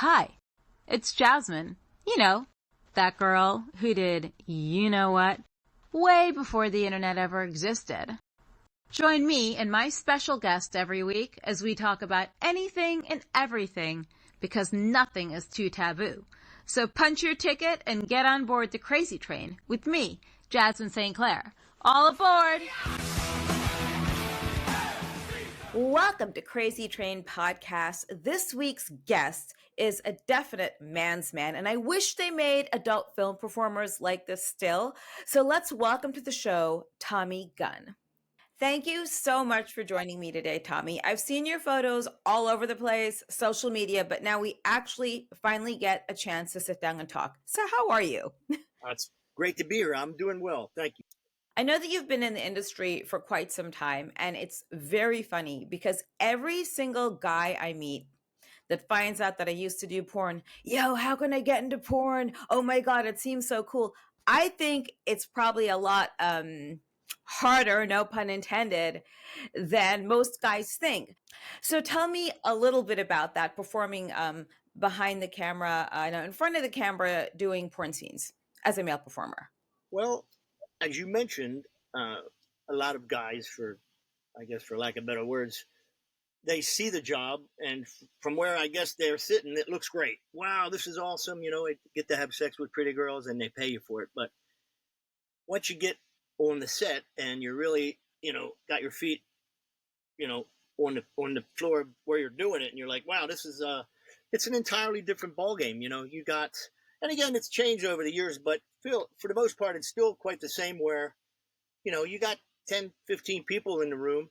Hi, it's Jasmin. You know, that girl who did you know what way before the internet ever existed. Join me and my special guest every week as we talk about anything and everything because nothing is too taboo. So punch your ticket and get on board the Krazy Train with me, Jasmin St. All aboard! Welcome to Krazy Trainpodcast. This week's guest is a definite man's man, and I wish they made adult film performers like this still. So let's welcome to the show, Tommy Gunn. Thank you so much for joining me today, Tommy. I've seen your photos all over the place, social media, but now we actually finally get a chance to sit down and talk. So how are you? It's great to be here. I'm doing well. Thank you. I know that you've been in the industry for quite some time, and it's very funny because every single guy I meet that finds out that I used to do porn, yo, how can I get into porn? Oh my God, it seems so cool. I think it's probably a lot harder, no pun intended, than most guys think. So tell me a little bit about that, performing behind the camera, no, in front of the camera, doing porn scenes as a male performer. Well, as you mentioned, a lot of guys, I guess for lack of better words, they see the job, and from where I guess they're sitting, it looks great. Wow, this is awesome. You know, I get to have sex with pretty girls, and they pay you for it. But once you get on the set and you're really, got your feet, on the floor where you're doing it, and you're like, wow, this is it's an entirely different ballgame. You got, and again, it's changed over the years, but for the most part, it's still quite the same. Where you got 10, 15 people in the room.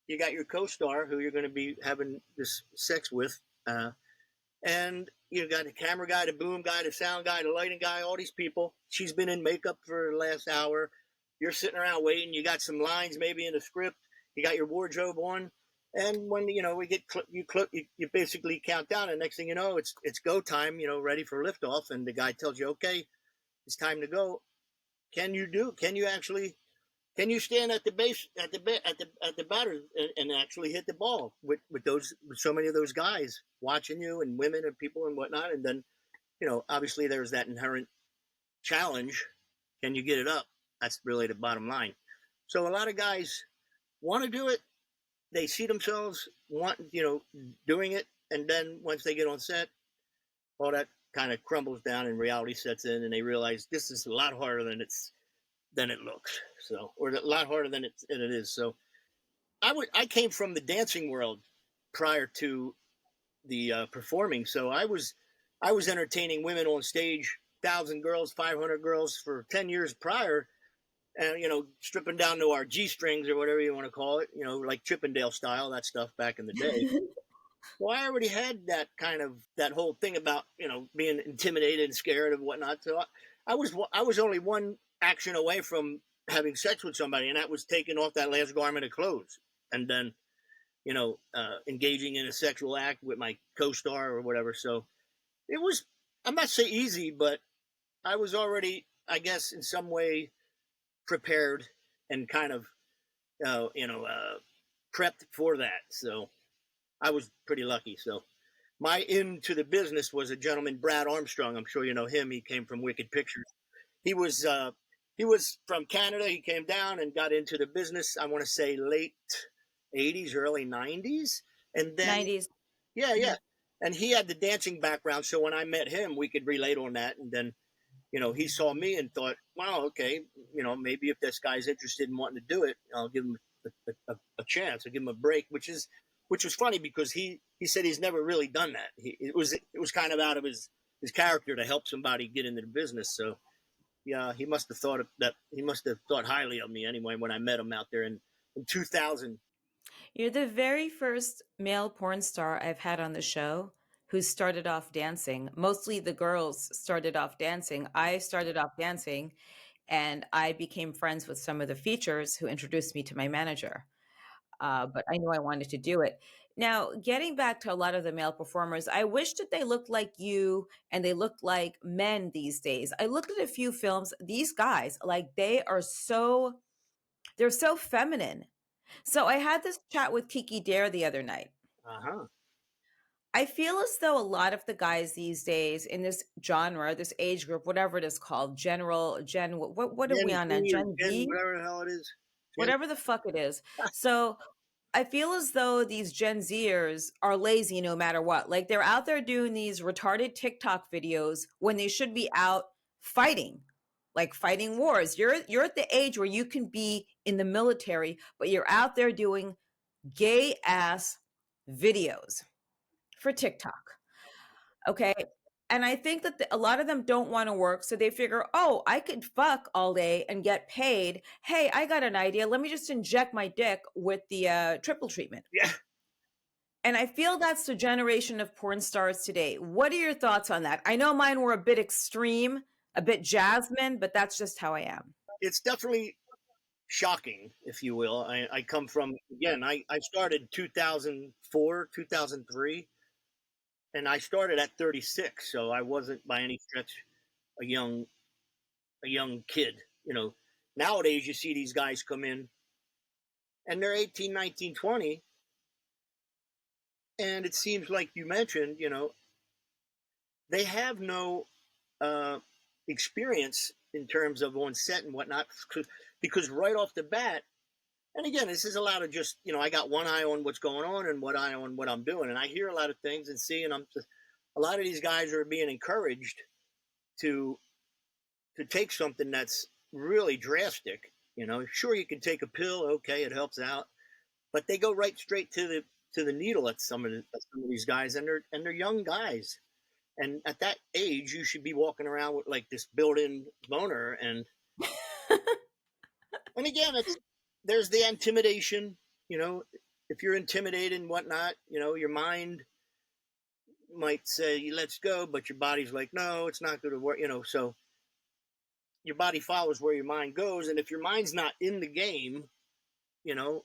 You got your co-star who you're going to be having this sex with, and you got the camera guy, the boom guy, the sound guy, the lighting guy, all these people. She's been in makeup for the last hour. You're sitting around waiting. You got some lines maybe in the script. You got your wardrobe on, and when we get you basically count down, and next thing you know, it's go time. Ready for liftoff, and the guy tells you, okay, it's time to go. Can you stand at the base at the batter and actually hit the ball with so many of those guys watching you, and women and people and whatnot? And then, obviously there's that inherent challenge. Can you get it up? That's really the bottom line. So a lot of guys want to do it. They see themselves doing it. And then once they get on set, all that kind of crumbles down and reality sets in, and they realize this is a lot harder than it looks. So, or a lot harder than it is. So I came from the dancing world prior to the performing. So I was entertaining women on stage, 1,000 girls, 500 girls for 10 years prior, and stripping down to our G-strings or whatever you want to call it, like Chippendale style, that stuff back in the day. Well, I already had that whole thing about being intimidated and scared and whatnot. So I was only one action away from having sex with somebody, and that was taking off that last garment of clothes, and then engaging in a sexual act with my co-star or whatever. So it was, I'm not saying easy, but I was already, I guess, in some way prepared and kind of prepped for that. So I was pretty lucky. So my into the business was a gentleman, Brad Armstrong. I'm sure you know him. He came from Wicked Pictures. He was from Canada. He came down and got into the business, I want to say late 80s, early 90s. And then 90s. Yeah. And he had the dancing background. So when I met him, we could relate on that. And then, he saw me and thought, wow, okay, maybe if this guy's interested in wanting to do it, I'll give him a chance. I'll give him a break, which was funny because he said he's never really done that. It was kind of out of his character to help somebody get into the business. So yeah, he must have thought highly of me anyway when I met him out there in 2000. You're the very first male porn star I've had on the show who started off dancing. Mostly the girls started off dancing. I started off dancing, and I became friends with some of the features who introduced me to my manager. But I knew I wanted to do it. Now, getting back to a lot of the male performers, I wish that they looked like you and they looked like men these days. I looked at a few films. These guys, like they're so feminine. So I had this chat with Kiki Dare the other night. Uh-huh. I feel as though a lot of the guys these days in this genre, this age group, whatever it is called, what are we Gen on now? Z or Gen Gen Z? whatever the hell it is. Gen, Whatever the fuck it is. So I feel as though these Gen Zers are lazy no matter what. Like they're out there doing these retarded TikTok videos when they should be out fighting, like fighting wars. You're at the age where you can be in the military, but you're out there doing gay ass videos for TikTok. Okay. And I think that a lot of them don't want to work. So they figure, oh, I could fuck all day and get paid. Hey, I got an idea. Let me just inject my dick with the triple treatment. yeah, And I feel that's the generation of porn stars today. What are your thoughts on that? I know mine were a bit extreme, a bit Jasmine, but that's just how I am. it's definitely shocking, if you will. I come from, again, I started 2004, 2003, and I started at 36, so I wasn't by any stretch a young a young kid. You know, nowadays you see these guys come in and they're 18, 19, 20, and it seems like you mentioned, you know, they have no uh, experience in terms of on set and whatnot, because right off the bat, and again, this is a lot of just, you know, I got one eye on what's going on and one eye on what I'm doing, and I hear a lot of things and see, and I'm just, a lot of these guys are being encouraged to take something that's really drastic. You know, sure, you can take a pill, okay, it helps out, but they go right straight to the needle at some of these guys, and they're young guys, and at that age, you should be walking around with like this built-in boner, and again, it's there's the intimidation. You know, if you're intimidated and whatnot, you know, your mind might say let's go, but your body's like no, it's not going to work. You know, so your body follows where your mind goes, and if your mind's not in the game, you know,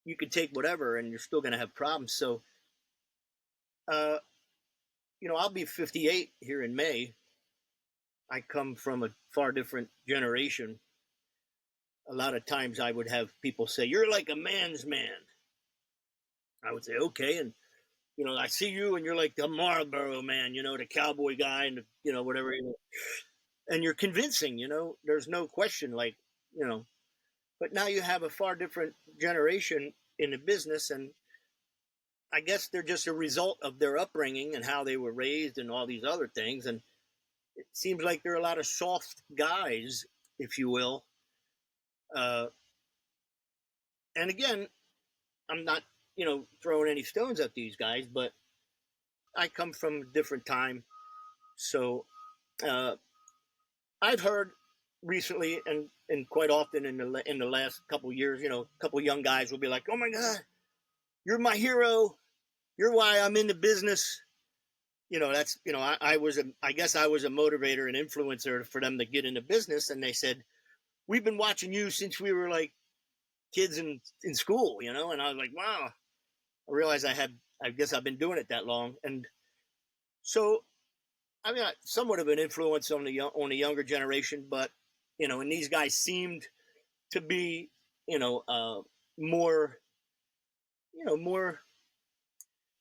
you could take whatever and you're still going to have problems. So uh you know, I'll be 58 here in May. I come from a far different generation. A lot of times I would have people say you're like a man's man. I would say okay, and you know, I see you and you're like the Marlboro man, you know, the cowboy guy, and the, you know, whatever, you know, and you're convincing, you know, there's no question, like, you know. But now you have a far different generation in the business, and I guess they're just a result of their upbringing and how they were raised and all these other things. And it seems like there are a lot of soft guys, if you will. Uh, and again, I'm not, you know, throwing any stones at these guys, but I come from a different time. So uh, I've heard recently, and quite often in the last couple of years, you know, a couple of young guys will be like, "Oh my God, you're my hero. You're why I'm in the business." You know, that's, you know, I guess I was a motivator and influencer for them to get into business. And they said, we've been watching you since we were like kids in school, you know? And I was like, wow, I realized I guess I've been doing it that long. And so, I mean, somewhat of an influence on on the younger generation, but, you know, and these guys seemed to be, you know, more, you know, more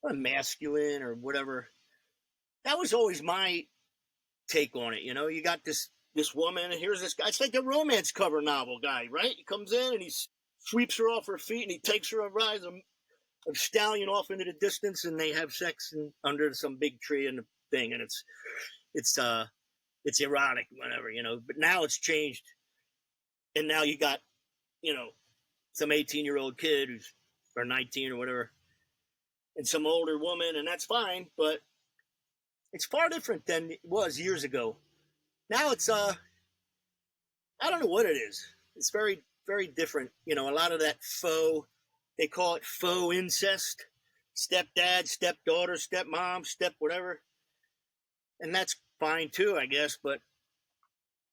masculine or whatever. That was always my take on it. You know, you got this woman, and here's this guy. It's like a romance cover novel guy, right? He comes in and he sweeps her off her feet, and he takes her and rides a stallion off into the distance, and they have sex under some big tree and the thing, and it's it's erotic, whatever, you know. But now it's changed, and now you got, you know, some 18-year-old kid who's, or 19 or whatever, and some older woman, and that's fine, but it's far different than it was years ago. Now it's I don't know what it is. It's very, very different. You know, a lot of that faux, they call it faux incest, stepdad, stepdaughter, stepmom, step whatever. And that's fine too, I guess, but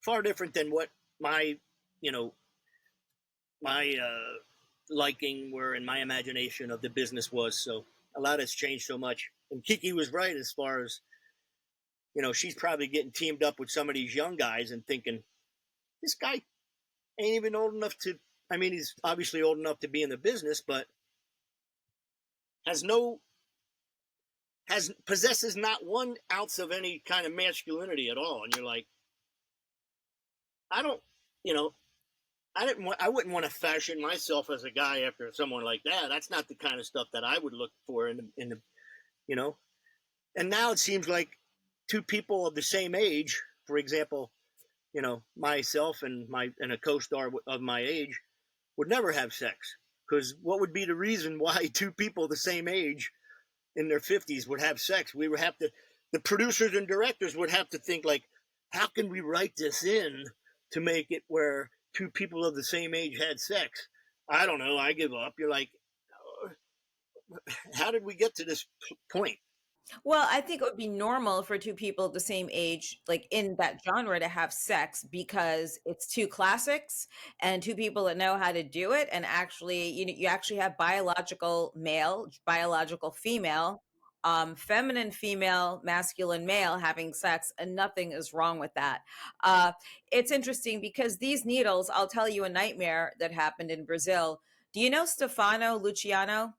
far different than what my, you know, my liking were in my imagination of the business was. So a lot has changed so much. And Kiki was right as far as, you know, she's probably getting teamed up with some of these young guys and thinking, this guy ain't even old enough to, I mean, he's obviously old enough to be in the business, but has no possesses not one ounce of any kind of masculinity at all. And you're like, I don't, you know, I wouldn't want to fashion myself as a guy after someone like that. That's not the kind of stuff that I would look for in the, you know. And now it seems like two people of the same age, for example, myself and a co-star of my age would never have sex, because what would be the reason why two people the same age in their 50s would have sex? We would have to, the producers and directors would have to think like, how can we write this in to make it where two people of the same age had sex? I don't know. I give up. You're like, how did we get to this point? Well, I think it would be normal for two people the same age, like in that genre, to have sex because it's two classics and two people that know how to do it. And actually, you actually have biological male, biological female, feminine female, masculine male having sex, and nothing is wrong with that. It's interesting because these needles, I'll tell you a nightmare that happened in Brazil. Do you know Stefano Luciano?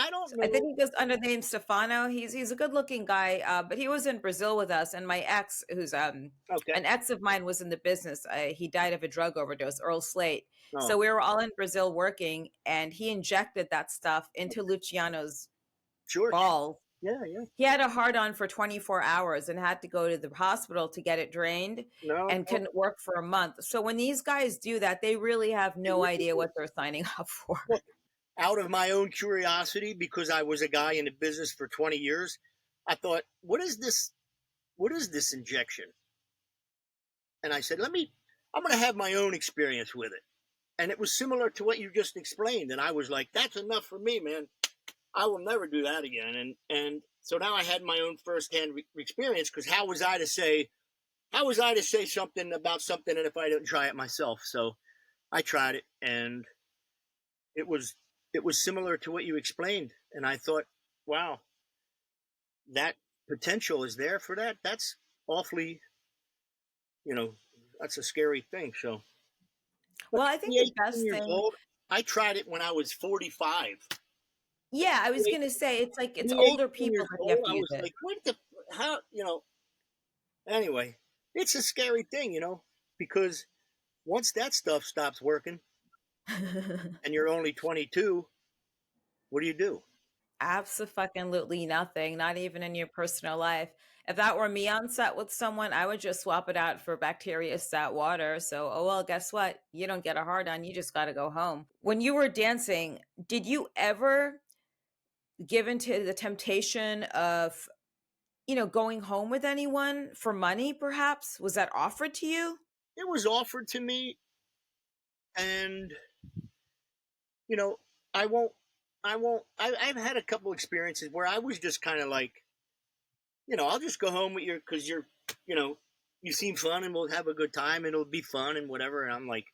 I don't I know. think he goes under the name Stefano. He's a good looking guy, but he was in Brazil with us. And my ex, who's an Okay. ex of mine, was in the business. He died of a drug overdose, Earl Slate. Oh, So we were all in Brazil working, and he injected that stuff into Luciano's sure. balls. Yeah, yeah. He had a hard on for 24 hours and had to go to the hospital to get it drained, No, and couldn't work for a month. So when these guys do that, they really have no idea what they're signing up for. look, out of my own curiosity, because I was a guy in the business for 20 years, I thought, what is this? What is this injection? And I said, I'm going to have my own experience with it. And it was similar to what you just explained. And I was like, that's enough for me, man. I will never do that again. And so now I had my own firsthand experience, because how was I to say something about something and if I didn't try it myself? So I tried it, and it was similar to what you explained. And I thought, wow, that potential is there for that. That's awfully, that's a scary thing. So, but Well, I think the 18 best years thing, old, I tried it when I was 45. yeah, I was gonna say it's like it's Me older 18 people years that you old, have to I use was it. like, what the, how, anyway, it's a scary thing, because once that stuff stops working and you're only 22, what do you do? Absolutely nothing, not even in your personal life. If that were me on set with someone, I would just swap it out for bacteria stat water. So, oh well, guess what? You don't get a hard on, you just got to go home. When you were dancing, did you ever give into the temptation of, going home with anyone for money, perhaps? Was that offered to you? It was offered to me, and, you know, I won't, I've had a couple experiences where I was just kind of like, I'll just go home with you because you know, you seem fun and we'll have a good time and it'll be fun and whatever. And I'm like,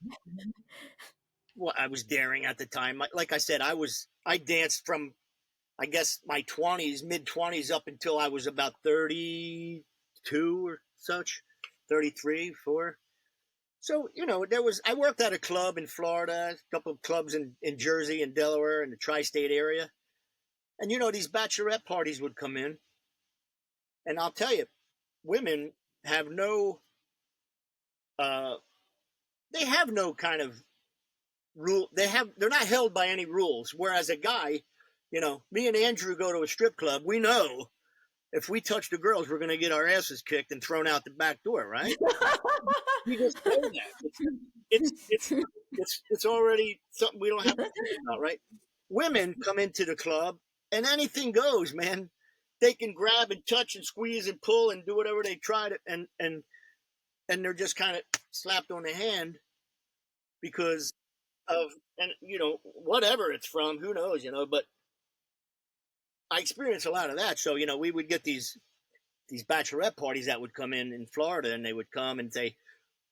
well, I was daring at the time. Like I said, I danced from, I guess, my 20s, mid 20s up until I was about 32 or such, 33, 4. So, I worked at a club in Florida, a couple of clubs in Jersey and Delaware and the tri-state area. And, these bachelorette parties would come in. And I'll tell you, women have uh, they have no kind of rule. They're not held by any rules. Whereas a guy, me and Andrew go to a strip club. We know if we touch the girls, we're going to get our asses kicked and thrown out the back door, right? We just know that. It's already something we don't have to think about, right? Women come into the club and anything goes, man. They can grab and touch and squeeze and pull and do whatever they try to, and they're just kind of slapped on the hand because of, and whatever it's from, who knows, but I experienced a lot of that. So, we would get these bachelorette parties that would come in Florida, and they would come and say,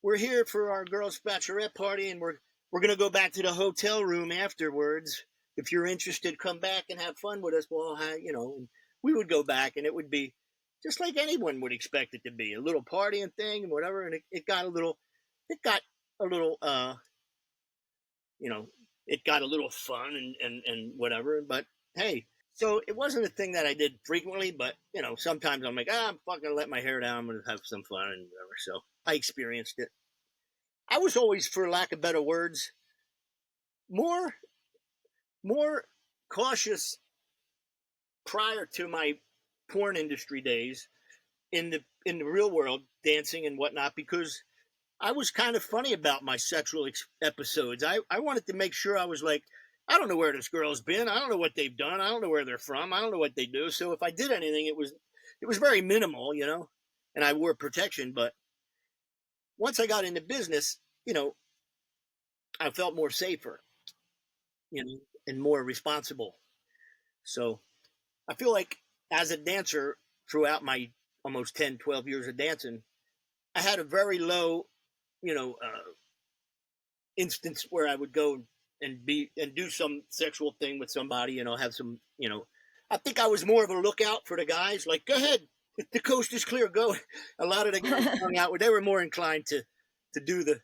we're here for our girls' bachelorette party, and we're going to go back to the hotel room afterwards. If you're interested, come back and have fun with us. Well, and we would go back, and it would be just like anyone would expect it to be, a little party and thing and whatever. And it got a little, you know, it got a little fun and whatever. But hey, So it wasn't a thing that I did frequently, but sometimes I'm like, I'm fucking let my hair down. I'm gonna have some fun and whatever. So I experienced it. I was always, for lack of better words, more more cautious prior to my porn industry days in the real world, dancing and whatnot, because I was kind of funny about my sexual episodes. I wanted to make sure I was like, I don't know where this girl's been. I don't know what they've done. I don't know where they're from. I don't know what they do. So if I did anything, it was very minimal, and I wore protection. But once I got into business, I felt more safer, and more responsible. So I feel like as a dancer throughout my almost 10, 12 years of dancing, I had a very low, you know, uh, instance where I would go and do some sexual thing with somebody, have some, I think I was more of a lookout for the guys. Like, go ahead, the coast is clear, go. A lot of the guys hung out, they were more inclined to do the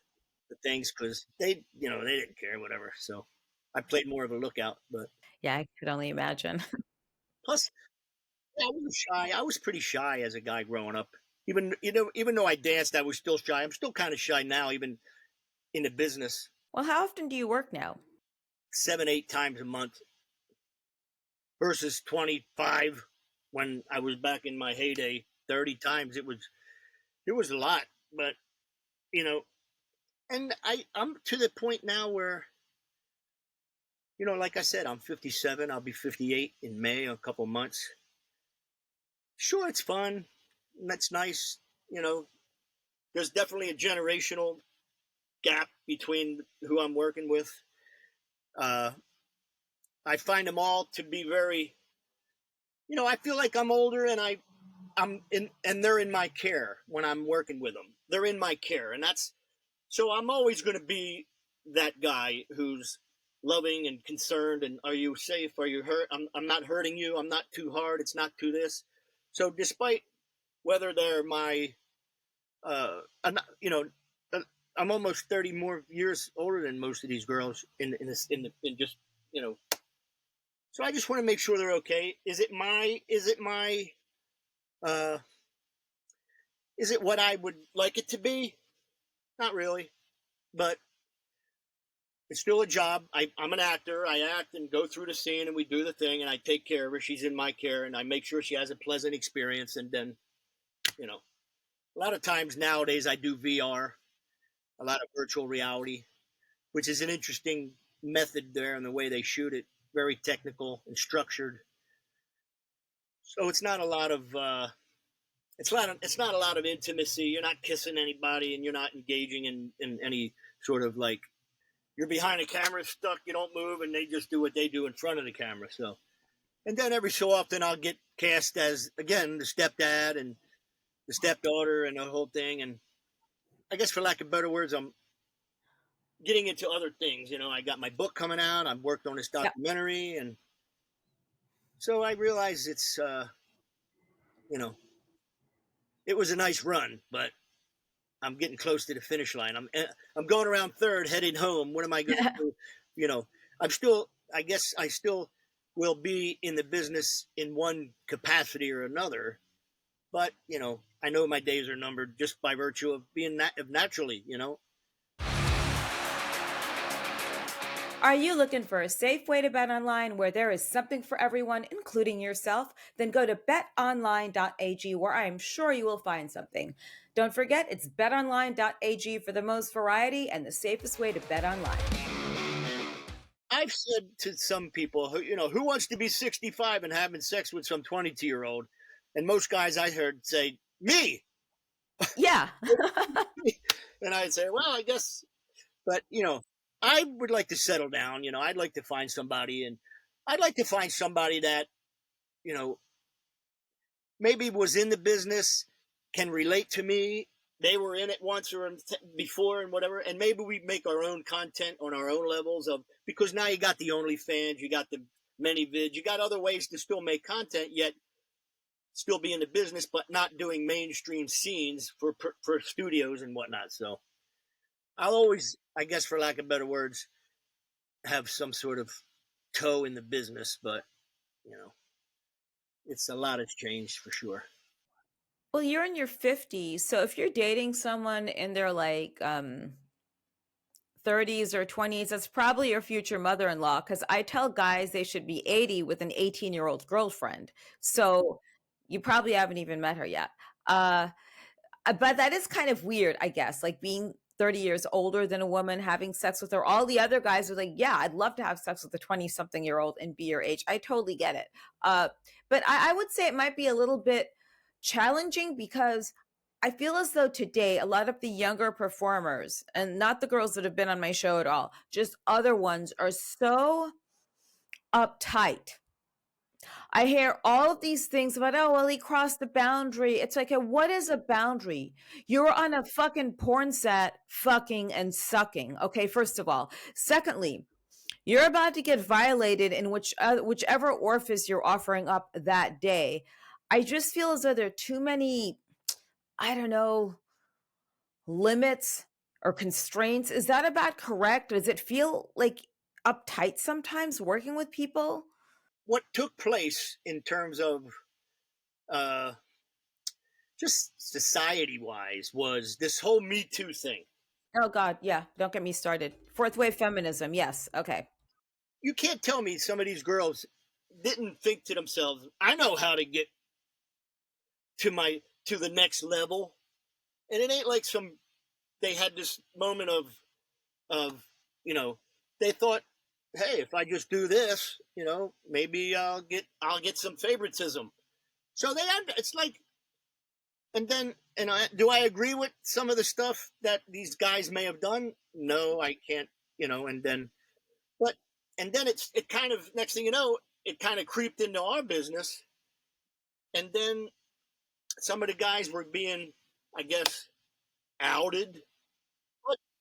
things because they didn't care, whatever. So I played more of a lookout, but Yeah, I could only imagine. plus, yeah, I was shy. I was pretty shy as a guy growing up. Even though I danced, I was still shy. I'm still kind of shy now, even in the business. Well, how often do you work now? 7, 8 times a month versus 25 when I was back in my heyday. 30 times. It was a lot, but you know, and I'm to the point now where like I said, I'm 57. I'll be 58 in May, a couple months. Sure, it's fun. That's nice. There's definitely a generational gap between who I'm working with. Uh, I find them all to be very, I feel like I'm older and I'm in, and they're in my care when I'm working with them. They're in my care, and so I'm always going to be that guy who's loving and concerned. And are you safe? Are you hurt? I'm not hurting you. I'm not too hard. It's not too this. So despite whether they're my, I'm not, I'm almost 30 more years older than most of these girls in just, you know, so I just want to make sure they're okay. Uh, is it what I would like it to be? Not really, but it's still a job. I'm an actor. I act and go through the scene and we do the thing and I take care of her. She's in my care and I make sure she has a pleasant experience. And then, a lot of times nowadays I do VR, a lot of virtual reality, which is an interesting method there and the way they shoot it. Very technical and structured. So it's not a lot of it's not a lot of intimacy. You're not kissing anybody and you're not engaging in any sort of like you're behind a camera stuck, you don't move, and they just do what they do in front of the camera. So, and then every so often I'll get cast as again the stepdad and the stepdaughter and the whole thing. And I guess for lack of better words, I'm getting into other things. I got my book coming out. I've worked on this Yep. documentary, and so I realize it's you know it was a nice run, but I'm getting close to the finish line. I'm going around third, heading home. What am I going to do? I'm still. I guess I still will be in the business in one capacity or another, but I know my days are numbered just by virtue of being naturally. Are you looking for a safe way to bet online where there is something for everyone, including yourself? Then go to betonline.ag where I am sure you will find something. Don't forget, it's betonline.ag for the most variety and the safest way to bet online. I've said to some people who wants to be 65 and having sex with some 22-year-old, and most guys I heard say me. Yeah. And I'd say, well, I guess, but I would like to settle down. I'd like to find somebody, and I'd like to find somebody that you know maybe was in the business, can relate to me. They were in it once or before and whatever, and maybe we make our own content on our own levels of because now you got the OnlyFans, you got the many vids, you got other ways to still make content yet still be in the business, but not doing mainstream scenes for studios and whatnot. So I'll always, I guess, for lack of better words, have some sort of toe in the business, but it's a lot has changed for sure. Well, you're in your 50s, so if you're dating someone in their 30s or 20s, that's probably your future mother-in-law, because I tell guys they should be 80 with an 18-year-old girlfriend. So you probably haven't even met her yet. But that is kind of weird, I guess, like being 30 years older than a woman, having sex with her. All the other guys are like, yeah, I'd love to have sex with a 20-something year old and be your age. I totally get it. But I would say it might be a little bit challenging, because I feel as though today a lot of the younger performers, and not the girls that have been on my show at all, just other ones, are so uptight. I hear all of these things about, oh, well, he crossed the boundary. It's like, what is a boundary? You're on a fucking porn set, fucking and sucking. Okay, first of all. Secondly, you're about to get violated in whichever orifice you're offering up that day. I just feel as though there are too many, I don't know, limits or constraints. Is that about correct? Does it feel like uptight sometimes working with people? What took place in terms of uh, just society wise was this whole Me Too thing. Oh God, yeah. Don't get me started. Fourth wave feminism. Yes. Okay. You can't tell me some of these girls didn't think to themselves, I know how to get to the next level. And it ain't like they had this moment of, they thought, hey, if I just do this, maybe I'll get some favoritism. So it's like, do I agree with some of the stuff that these guys may have done? No, I can't, and then it kind of, next thing you know, it kind of creeped into our business. And then some of the guys were being, I guess, outed.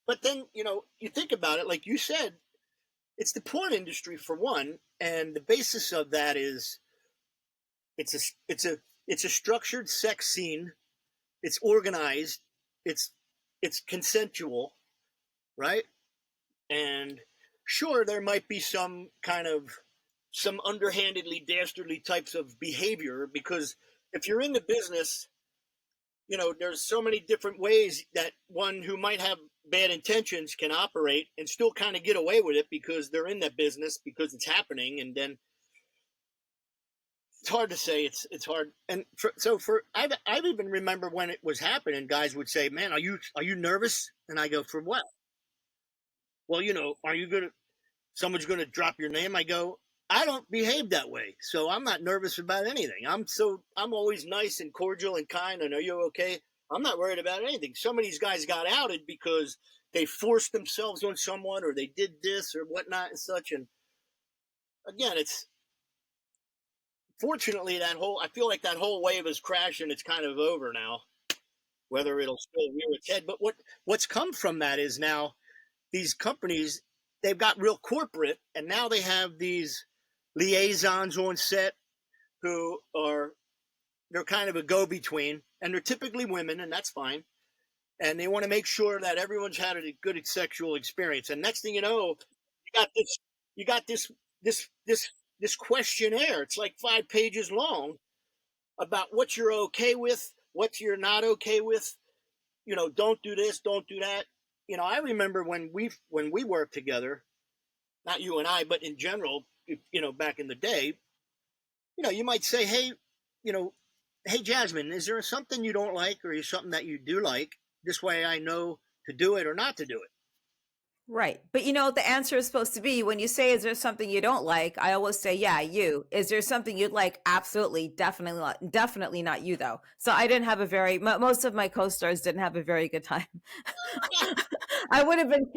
But then, you think about it, like you said, it's the porn industry for one. And the basis of that is it's a structured sex scene. It's organized. It's consensual, right? And sure, there might be some underhandedly, dastardly types of behavior, because if you're in the business, there's so many different ways that one who might have bad intentions can operate and still kind of get away with it because they're in that business, because it's happening. And then it's hard to say. It's hard. And I've even remember when it was happening, guys would say, "Man, are you nervous?" And I go, "For what?" Well, someone's gonna drop your name. I go, I don't behave that way, so I'm not nervous about anything. I'm always nice and cordial and kind. And are you okay? I'm not worried about anything. Some of these guys got outed because they forced themselves on someone, or they did this or whatnot and such. And again, it's fortunately I feel like that whole wave has crashed and it's kind of over now. Whether it'll still rear its head, but what's come from that is now these companies, they've got real corporate, and now they have these liaisons on set they're kind of a go-between, and they're typically women, and that's fine. And they want to make sure that everyone's had a good sexual experience. And next thing you know, you got this questionnaire. It's like 5 pages long about what you're okay with, what you're not okay with. Don't do this, don't do that. I remember when we worked together, not you and I, but in general, back in the day, you might say, hey, hey, Jasmin, is there something you don't like, or is something that you do like? This way I know to do it or not to do it. Right. But the answer is supposed to be, when you say, is there something you don't like? I always say, yeah, you. Is there something you'd like? Absolutely. Definitely not you, though. So I didn't have most of my co-stars didn't have a very good time. I would have been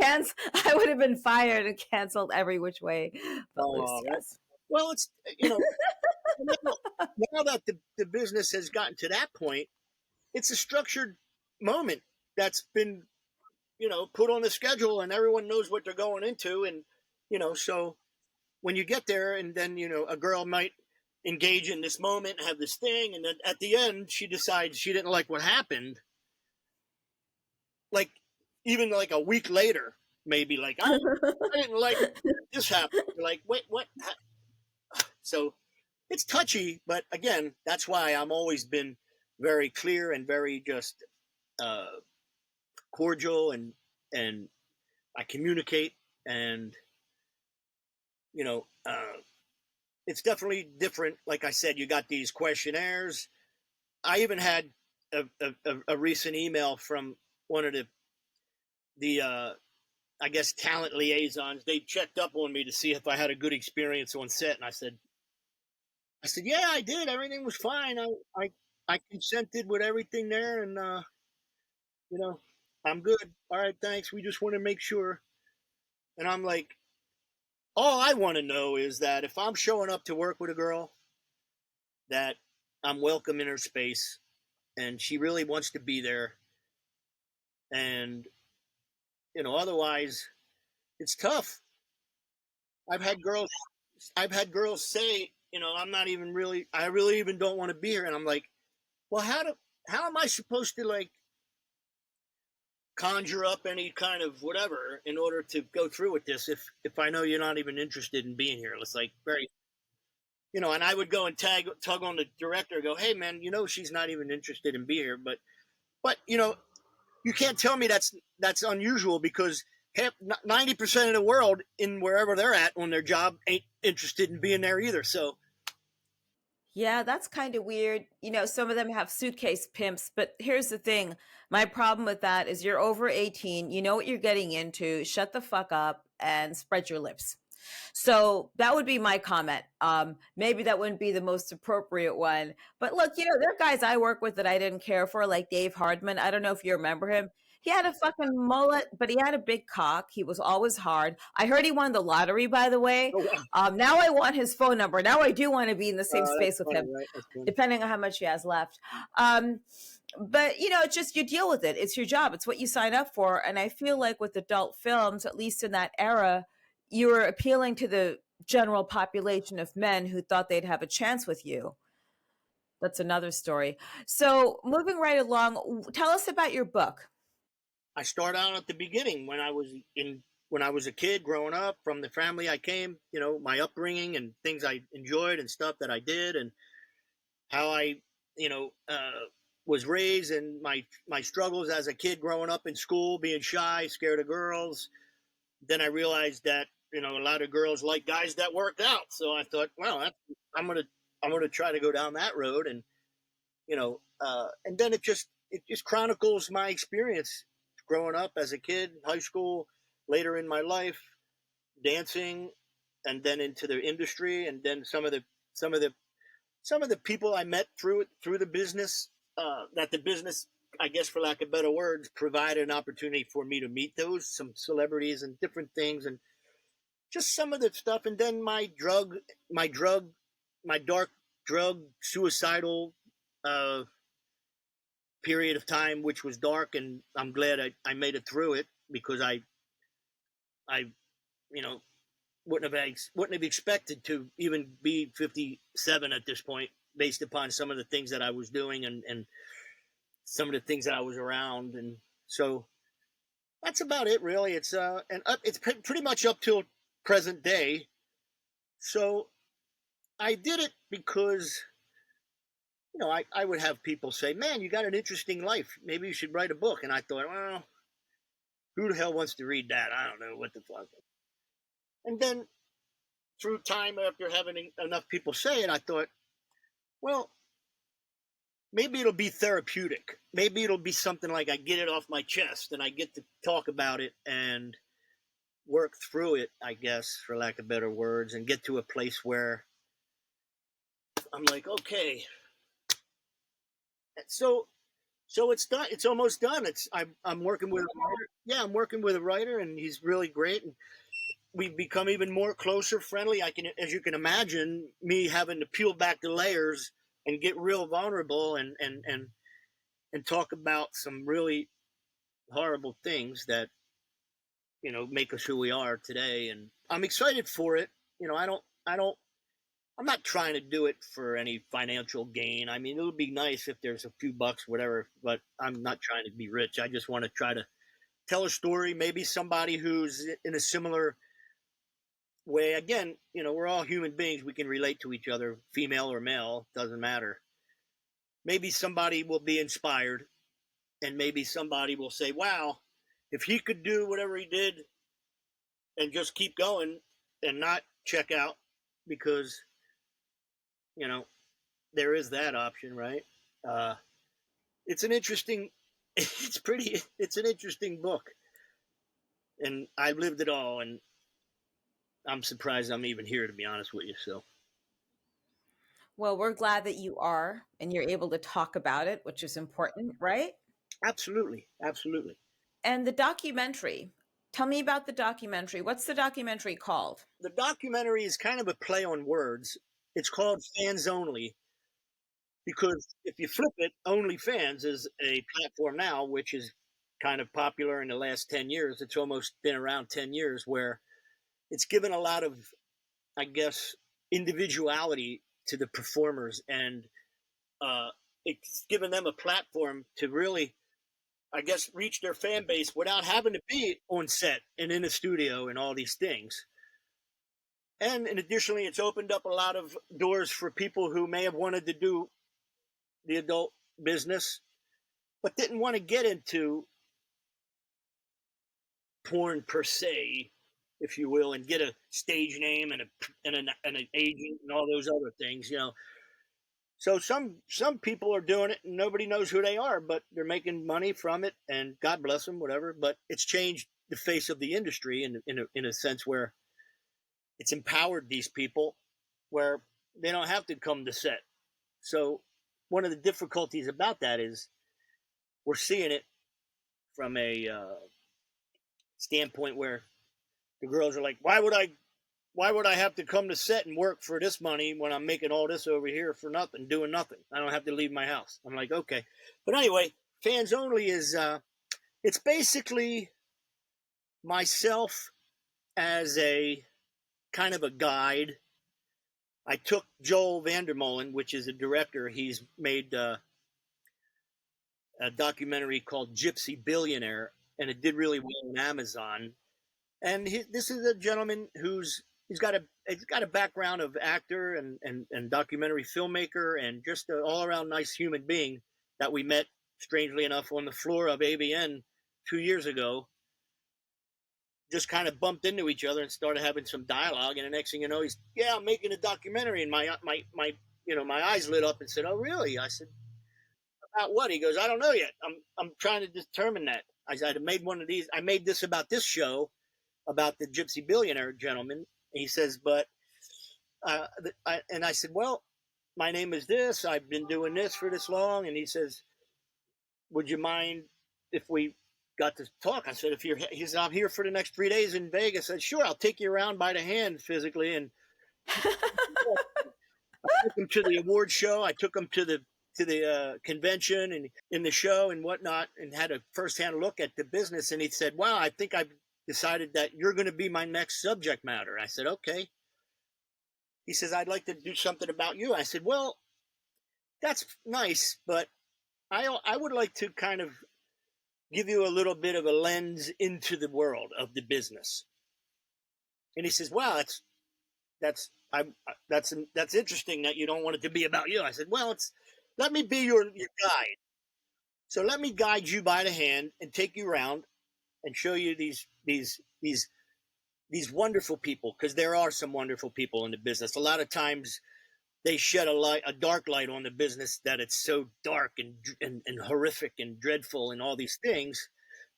fired and canceled every which way. But yes. Well, it's, now that the business has gotten to that point, it's a structured moment that's been, put on the schedule, and everyone knows what they're going into. And, so when you get there, and then, a girl might engage in this moment, have this thing, and then at the end, she decides she didn't like what happened. Like, even like a week later, maybe, like, I didn't like this happened. You're like, wait, what? So it's touchy, but again, that's why I'm always been very clear and very just cordial, and I communicate, and you know, it's definitely different. Like I said, you got these questionnaires. I even had a recent email from one of the I guess talent liaisons. They checked up on me to see if I had a good experience on set, and I said, yeah, I did. Everything was fine. I consented with everything there, and you know, I'm good. All right, thanks. We just want to make sure. And I'm like, all I want to know is that if I'm showing up to work with a girl, that I'm welcome in her space, and she really wants to be there, and otherwise, it's tough. I've had girls, I've had girls say, I'm not even really, I really even don't want to be here, and I'm like, well, how am I supposed to like conjure up any kind of whatever in order to go through with this if I know you're not even interested in being here? It's like very, and I would go and tug on the director, go, hey man, she's not even interested in being here, but you can't tell me that's unusual, because 90% of the world in wherever they're at on their job ain't interested in being there either. So Yeah, that's kind of weird. Some of them have suitcase pimps, but here's the thing. My problem with that is you're over 18, you know what you're getting into, shut the fuck up and spread your lips. So that would be my comment. Maybe that wouldn't be the most appropriate one. But look, there are guys I work with that I didn't care for, like Dave Hardman. I don't know if you remember him. He had a fucking mullet, but he had a big cock. He was always hard. I heard he won the lottery, by the way. oh, wow. Now I want his phone number. Now I do want to be in the same That's space with funny, him, right? That's funny. depending on how much he has left. But it's just you deal with it. It's your job. It's what you sign up for. And I feel like with adult films, at least in that era, you were appealing to the general population of men who thought they'd have a chance with you. That's another story. So moving right along, tell us about your book. I start out at the beginning when I was a kid growing up, from the family I came, my upbringing and things I enjoyed and stuff that I did, and how I, was raised, and my struggles as a kid growing up in school, being shy, scared of girls. Then I realized that, a lot of girls like guys that worked out. So I thought, well, I'm going to, try to go down that road. And, and then it just chronicles my experience growing up as a kid, high school, later in my life, dancing, and then into the industry, and then some of the people I met through the business, that the business, I guess for lack of better words, provided an opportunity for me to meet some celebrities and different things, and just some of the stuff. And then my dark drug suicidal uh, period of time, which was dark, and I'm glad I made it through it, because I you know wouldn't have expected to even be 57 at this point, based upon some of the things that I was doing, and some of the things that I was around. And so that's about it, really. It's pretty much up till present day. So I did it because, I would have people say, man, you got an interesting life. Maybe you should write a book. And I thought, well, who the hell wants to read that? I don't know what the fuck. And then through time, after having enough people say it, I thought, well, maybe it'll be therapeutic. Maybe it'll be something like I get it off my chest and I get to talk about it and work through it, I guess, for lack of better words, and get to a place where I'm like, okay, so it's done. It's almost done. I'm working with a writer. Yeah, I'm working with a writer, and he's really great. And we've become even more closer, friendly. As you can imagine, me having to peel back the layers and get real vulnerable, and talk about some really horrible things that make us who we are today. And I'm excited for it. I'm not trying to do it for any financial gain. I mean, it would be nice if there's a few bucks, whatever, but I'm not trying to be rich. I just want to try to tell a story. Maybe somebody who's in a similar way, again, we're all human beings. We can relate to each other, female or male, doesn't matter. Maybe somebody will be inspired, and maybe somebody will say, wow, if he could do whatever he did and just keep going and not check out, because, there is that option, right? It's an interesting, it's an interesting book. And I've lived it all, and I'm surprised I'm even here, to be honest with you. So, Well, we're glad that you are and you're able to talk about it, which is important, right? absolutely, absolutely. And the documentary. Tell me about the documentary. What's the documentary called? The documentary is kind of a play on words. It's called Fans Only, because if you flip it, OnlyFans is a platform now, which is kind of popular in the last 10 years. It's almost been around 10 years, where it's given a lot of, I guess, individuality to the performers, and it's given them a platform to really, I guess, reach their fan base without having to be on set and in a studio and all these things. And additionally, it's opened up a lot of doors for people who may have wanted to do the adult business, but didn't want to get into porn per se, if you will, and get a stage name and an agent and all those other things. So some people are doing it and nobody knows who they are, but they're making money from it, and God bless them, whatever. But it's changed the face of the industry in a sense where it's empowered these people where they don't have to come to set. So one of the difficulties about that is we're seeing it from a standpoint where the girls are like, why would I have to come to set and work for this money when I'm making all this over here for nothing, doing nothing? I don't have to leave my house. I'm like, okay. But anyway, Fans Only is, it's basically myself as a kind of a guide. I took Joel Vandermolen, which is a director. He's made a documentary called Gypsy Billionaire, and it did really well on Amazon. And this is a gentleman he's got a background of actor and documentary filmmaker, and just an all around nice human being that we met, strangely enough, on the floor of AVN 2 years ago. Just kind of bumped into each other and started having some dialogue, and the next thing you know, I'm making a documentary, and my my eyes lit up and said, oh really? I said, about what? He goes, I don't know yet. I'm trying to determine that. I said, I made one of these. I made this about this show about the Gypsy Billionaire gentleman. And he says, but, and I said, well, my name is this. I've been doing this for this long. And he says, would you mind if we got to talk? I said, he's out here for the next 3 days in Vegas. I said, sure, I'll take you around by the hand physically. And I took him to the award show. I took him to the convention and in the show and whatnot, and had a firsthand look at the business. And he said, wow, I think I've decided that you're going to be my next subject matter. I said, okay. He says, I'd like to do something about you. I said, well, that's nice, but I would like to kind of give you a little bit of a lens into the world of the business. And he says, wow, that's interesting that you don't want it to be about you. I said, well, let me be your guide. So let me guide you by the hand and take you around and show you these wonderful people, because there are some wonderful people in the business. A lot of times they shed a dark light on the business, that it's so dark and horrific and dreadful and all these things.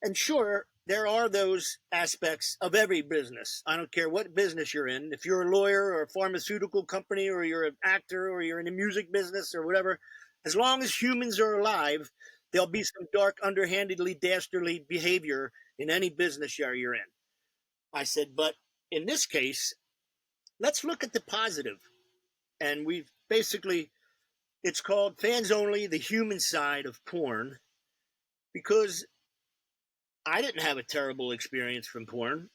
And sure, there are those aspects of every business. I don't care what business you're in. If you're a lawyer or a pharmaceutical company, or you're an actor, or you're in the music business or whatever, as long as humans are alive, there'll be some dark, underhandedly, dastardly behavior in any business you're in. I said, but in this case, let's look at the positive. And it's called Fans Only, the human side of porn, because I didn't have a terrible experience from porn.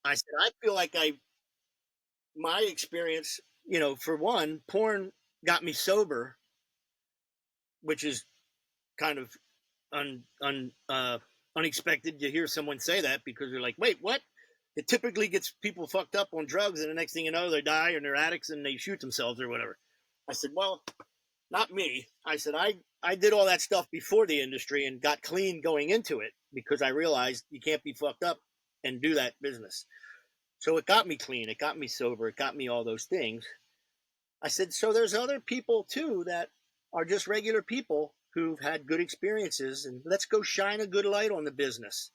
I said, I feel like my experience, for one, porn got me sober, which is kind of unexpected to hear someone say that, because you're like, wait, what? it typically gets people fucked up on drugs, and the next thing you know, they die and they're addicts and they shoot themselves or whatever. I said, well, not me. I said, I did all that stuff before the industry and got clean going into it because I realized you can't be fucked up and do that business. So it got me clean. It got me sober. It got me all those things. I said, so there's other people too that are just regular people who've had good experiences, and let's go shine a good light on the business.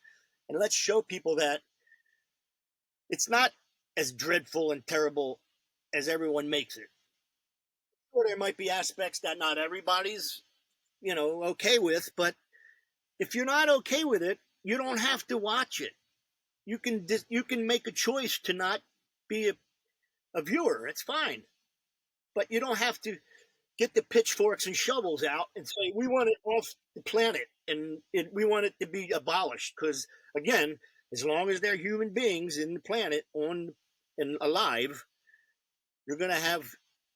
And let's show people that it's not as dreadful and terrible as everyone makes it. Or there might be aspects that not everybody's, okay with, but if you're not okay with it, you don't have to watch it. You can make a choice to not be a viewer. It's fine. But you don't have to get the pitchforks and shovels out and say, we want it off the planet and we want it to be abolished. Because, again, as long as they're human beings in the planet on and alive, you're going to have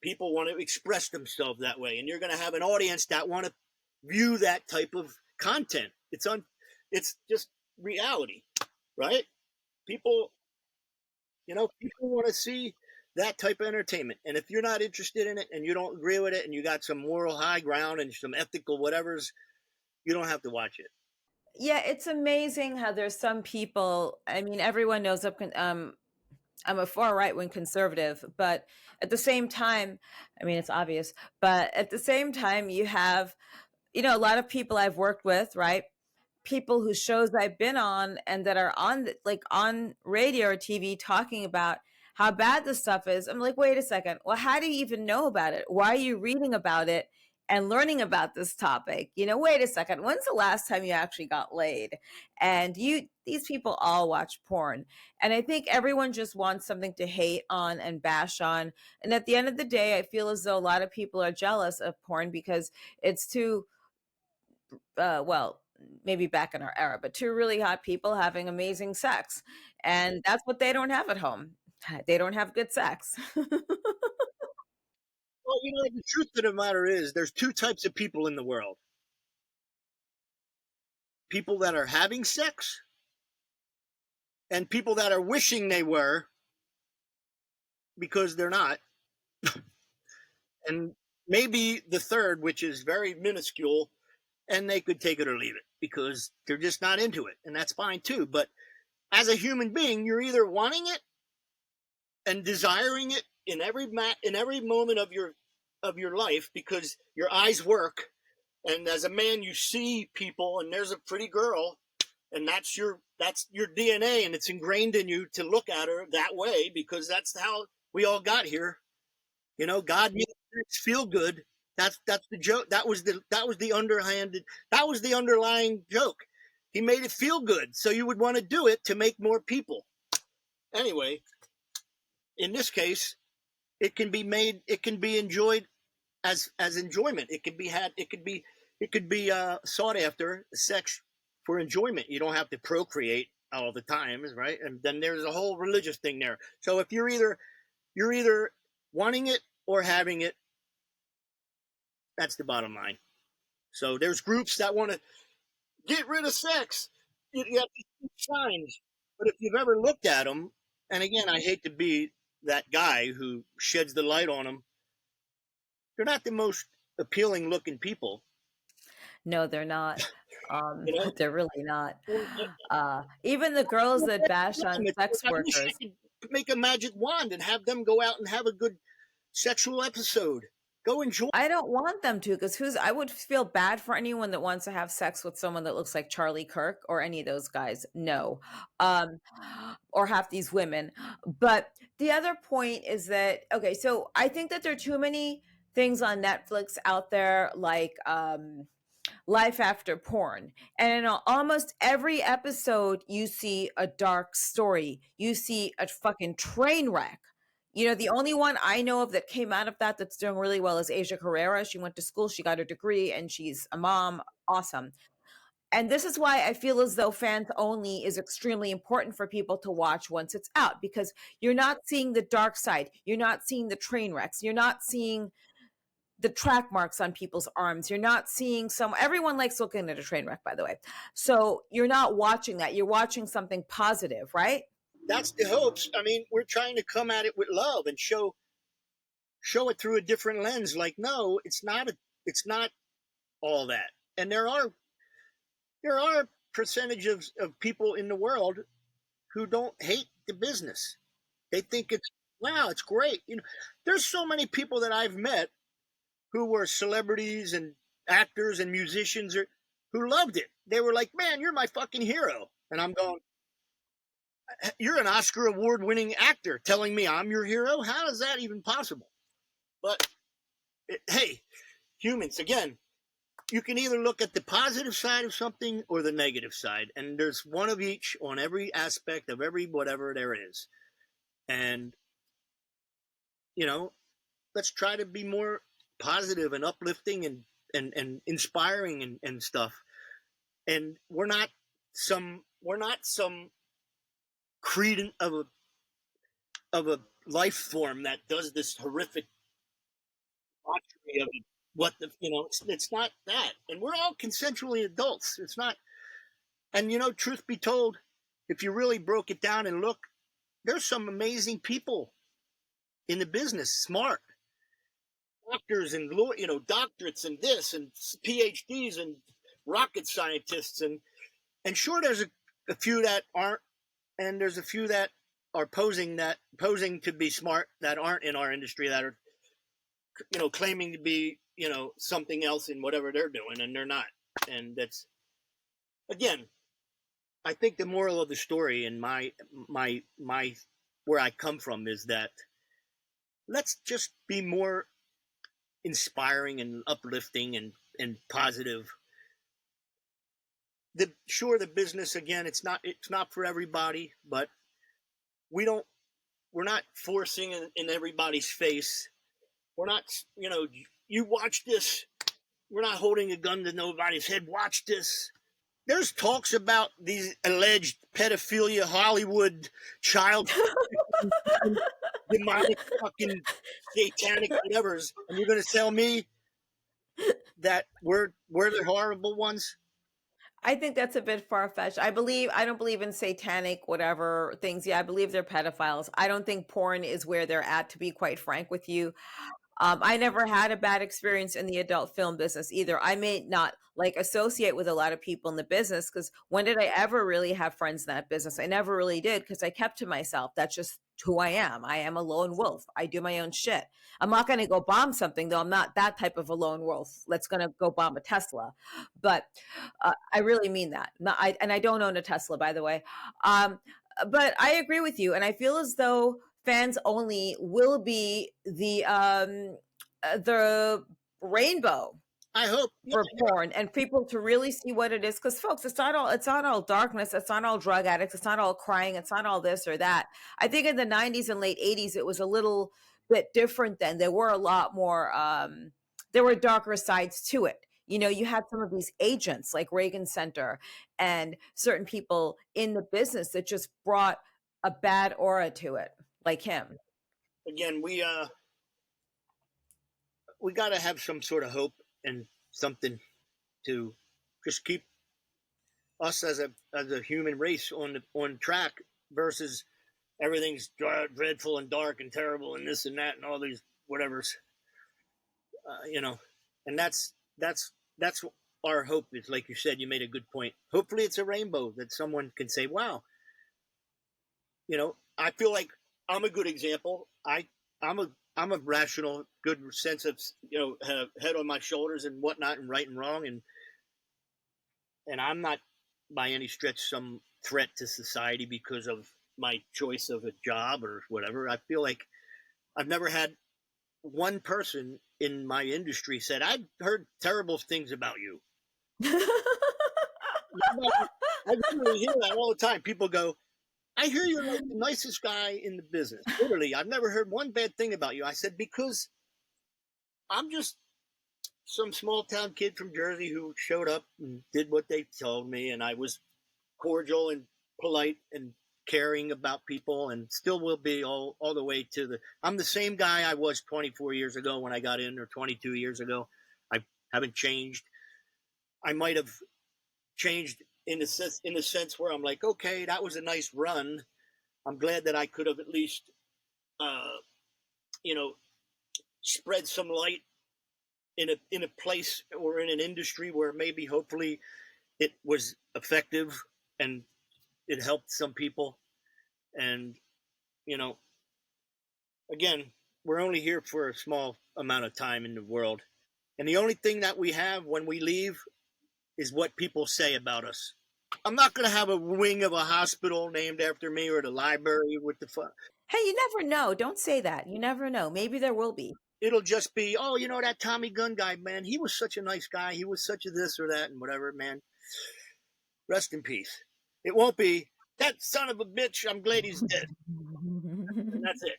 people want to express themselves that way. And you're going to have an audience that want to view that type of content. It's just reality, right? People want to see that type of entertainment. And if you're not interested in it and you don't agree with it and you got some moral high ground and some ethical whatevers, you don't have to watch it. Yeah, it's amazing how there's some people. I mean, everyone knows I'm a far right wing conservative, but at the same time, I mean, it's obvious, but at the same time, you have, a lot of people I've worked with, right? People whose shows I've been on and that are on radio or TV talking about how bad this stuff is. I'm like, wait a second. Well, how do you even know about it? Why are you reading about it and learning about this topic? Wait a second. When's the last time you actually got laid? And these people all watch porn. And I think everyone just wants something to hate on and bash on. And at the end of the day, I feel as though a lot of people are jealous of porn because it's too, maybe back in our era, but two really hot people having amazing sex. And that's what they don't have at home. They don't have good sex. Well, the truth of the matter is there's two types of people in the world. People that are having sex and people that are wishing they were because they're not. And maybe the third, which is very minuscule, and they could take it or leave it because they're just not into it. And that's fine too. But as a human being, you're either wanting it and desiring it in every moment of your life because your eyes work. And as a man, you see people and there's a pretty girl and that's your DNA and it's ingrained in you to look at her that way because that's how we all got here. God made sex feel good. That's the joke. That was the underlying joke. He made it feel good, so you would want to do it to make more people. Anyway, in this case, it can be enjoyed as enjoyment. It could be sought after sex for enjoyment. You don't have to procreate all the time, right? And then there's a whole religious thing there. So if you're either wanting it or having it, that's the bottom line. So there's groups that want to get rid of sex. You have these signs. But if you've ever looked at them, and again, I hate to be that guy who sheds the light on them, they're not the most appealing looking people. No, they're not. They're really not. Even the girls that bash on sex workers. I could make a magic wand and have them go out and have a good sexual episode. Go enjoy. I don't want them to because I would feel bad for anyone that wants to have sex with someone that looks like Charlie Kirk or any of those guys. No. Or half these women. But the other point is that, okay, so I think that there are too many things on Netflix out there like Life After Porn. And in almost every episode, you see a dark story. You see a fucking train wreck. The only one I know of that came out of that's doing really well is Asia Carrera. She went to school, she got her degree, and she's a mom. Awesome. And this is why I feel as though fans only is extremely important for people to watch once it's out, because you're not seeing the dark side. You're not seeing the train wrecks. You're not seeing the track marks on people's arms. You're not seeing everyone likes looking at a train wreck, by the way. So you're not watching that. You're watching something positive, right? that's the hopes. I mean, we're trying to come at it with love and show it through a different lens. Like, no, it's not all that. And there are percentages of people in the world who don't hate the business. They think it's wow, it's great. There's so many people that I've met who were celebrities and actors and musicians who loved it. They were like, "Man, you're my fucking hero." And I'm going, "You're an Oscar award winning actor telling me I'm your hero? How is that even possible?" But hey, humans, again, you can either look at the positive side of something or the negative side, and there's one of each on every aspect of every whatever there is. And let's try to be more positive and uplifting and inspiring and stuff. And we're not some credent of a life form that does this horrific debauchery of it. It's not that. And we're all consensually adults. It's not. And truth be told, if you really broke it down and look, there's some amazing people in the business, smart doctors and doctorates and this and PhDs and rocket scientists and sure, there's a few that aren't, and there's a few that are posing to be smart that aren't in our industry, that are claiming to be something else in whatever they're doing, and they're not. And that's, again, I think the moral of the story and my where I come from is that let's just be more inspiring and uplifting and positive. The business, again, it's not for everybody, but we're not forcing in everybody's face. We're not, you watch this. We're not holding a gun to nobody's head. Watch this. There's talks about these alleged pedophilia, Hollywood, child, demonic, fucking satanic whatevers, and you're going to tell me that we're the horrible ones? I think that's a bit far-fetched. I don't believe in satanic whatever things. Yeah, I believe they're pedophiles. I don't think porn is where they're at, to be quite frank with you. I never had a bad experience in the adult film business either. I may not associate with a lot of people in the business, because when did I ever really have friends in that business? I never really did, because I kept to myself. That's just who I am. I am a lone wolf. I do my own shit. I'm not going to go bomb something, though. I'm not that type of a lone wolf. Let's going to go bomb a Tesla. But I really mean that. And I don't own a Tesla, by the way. But I agree with you. And I feel as though fans only will be the rainbow, I hope, for porn, and people to really see what it is. Because folks, it's not all darkness. It's not all drug addicts. It's not all crying. It's not all this or that. I think in the 90s and late 80s, it was a little bit different then. There were a lot more, there were darker sides to it. You had some of these agents like Reagan Center and certain people in the business that just brought a bad aura to it, like him. Again, we got to have some sort of hope and something to just keep us as a human race on track, versus everything's dreadful and dark and terrible and this and that and all these whatevers. And that's our hope. Is, like you said, you made a good point. Hopefully it's a rainbow that someone can say, wow, I feel like I'm a good example. I'm a rational, good sense of head on my shoulders and whatnot, and right and wrong, and I'm not by any stretch some threat to society because of my choice of a job or whatever. I feel like I've never had one person in my industry said, "I've heard terrible things about you." I literally hear that all the time. People go, "I hear you're like the nicest guy in the business." Literally, I've never heard one bad thing about you. I said, because I'm just some small town kid from Jersey who showed up and did what they told me, and I was cordial and polite and caring about people, and still will be all the way to I'm the same guy I was 24 years ago when I got in, or 22 years ago. I haven't changed. I might have changed in the sense where I'm like, okay, that was a nice run, I'm glad that I could have at least, you know, spread some light in a place or in an industry where maybe hopefully it was effective and it helped some people. And, you know, again, we're only here for a small amount of time in the world. And the only thing that we have when we leave is what people say about us. I'm not going to have a wing of a hospital named after me or the library with the fun. Hey, you never know. Don't say that. You never know. Maybe there will be. It'll just be, oh, you know, that Tommy Gunn guy, man, he was such a nice guy. He was such a this or that and whatever, man. Rest in peace. It won't be, that son of a bitch, I'm glad he's dead. And that's it.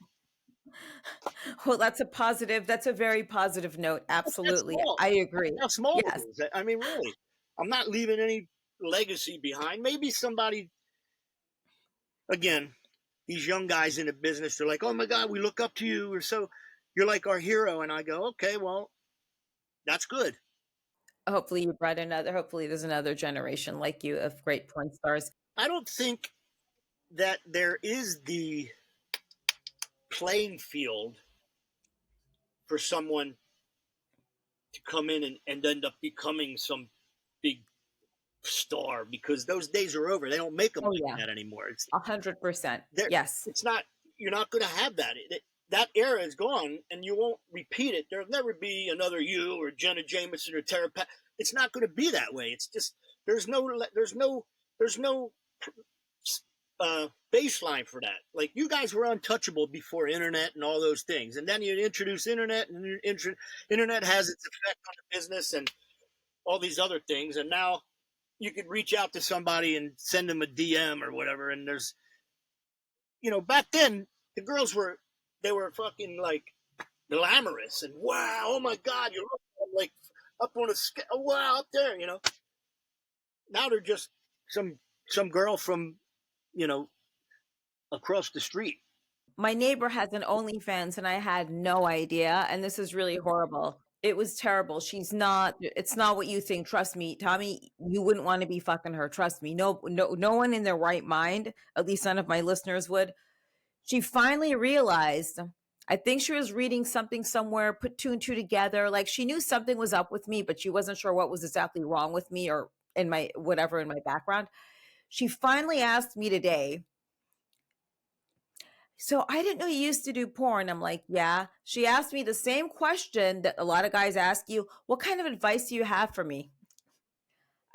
Well, that's a positive. That's a very positive note. Absolutely. I agree. How small Yes. it is. I mean, really, I'm not leaving any legacy behind. Maybe somebody, again, these young guys in the business, they're like, oh my God, we look up to you. Or so you're like our hero. And I go, okay, well, that's good. Hopefully you brought hopefully there's another generation like you of great porn stars. I don't think that there is the playing field for someone to come in and end up becoming some big star, because those days are over. They don't make them that anymore. It's 100%. Yes. It's not, you're not going to have that. That era is gone and you won't repeat it. There'll never be another you or Jenna Jameson or Tara Pat. It's not going to be that way. It's just, there's no baseline for that. Like, you guys were untouchable before internet and all those things. And then you introduce internet, and internet has its effect on the business and all these other things. And now you could reach out to somebody and send them a DM or whatever. And there's, you know, back then the girls were fucking like glamorous and wow, oh my God, you're like up on a scale, oh, wow, up there, you know. Now they're just some girl from, you know, across the street. My neighbor has an OnlyFans and I had no idea. And this is really horrible. It was terrible. It's not what you think. Trust me, Tommy, you wouldn't want to be fucking her. Trust me. No one in their right mind, at least none of my listeners would. She finally realized, I think she was reading something somewhere, put two and two together. Like, she knew something was up with me, but she wasn't sure what was exactly wrong with me or in my background. She finally asked me today, so I didn't know you used to do porn. I'm like, yeah. She asked me the same question that a lot of guys ask you. What kind of advice do you have for me?